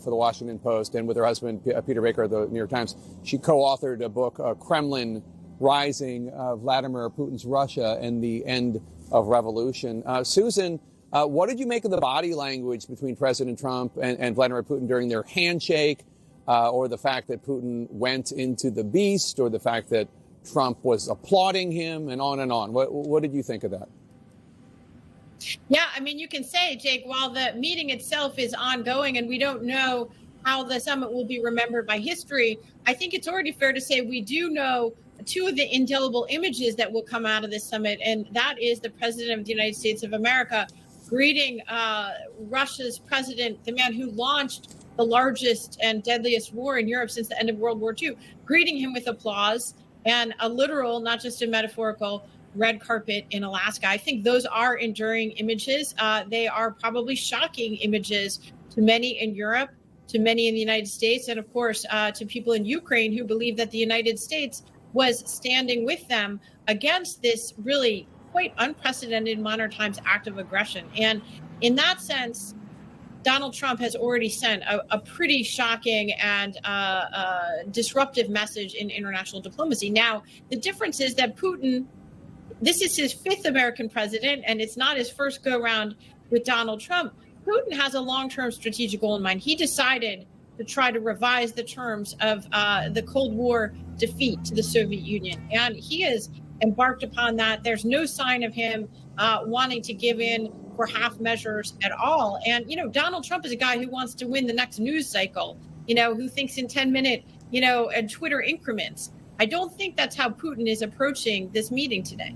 for the Washington Post, and with her husband, Peter Baker, of the New York Times. She co-authored a book, Kremlin Rising, Vladimir Putin's Russia and the End of Revolution. Susan, what did you make of the body language between President Trump and Vladimir Putin during their handshake, or the fact that Putin went into the beast, or the fact that Trump was applauding him, and on and on? What did you think of that? Yeah, I mean, you can say, Jake, while the meeting itself is ongoing and we don't know how the summit will be remembered by history, I think it's already fair to say we do know two of the indelible images that will come out of this summit, and that is the President of the United States of America greeting Russia's president, the man who launched the largest and deadliest war in Europe since the end of World War II, greeting him with applause and a literal, not just a metaphorical, red carpet in Alaska. I think those are enduring images. They are probably shocking images to many in Europe, to many in the United States, and of course, to people in Ukraine who believe that the United States was standing with them against this really quite unprecedented modern times act of aggression. And in that sense, Donald Trump has already sent a pretty shocking and disruptive message in international diplomacy. Now, the difference is that Putin, this is his fifth American president, and it's not his first go-round with Donald Trump. Putin has a long-term strategic goal in mind. He decided to try to revise the terms of the Cold War defeat to the Soviet Union, and he has embarked upon that. There's no sign of him wanting to give in for half measures at all. And, Donald Trump is a guy who wants to win the next news cycle, who thinks in 10-minute, and Twitter increments. I don't think that's how Putin is approaching this meeting today.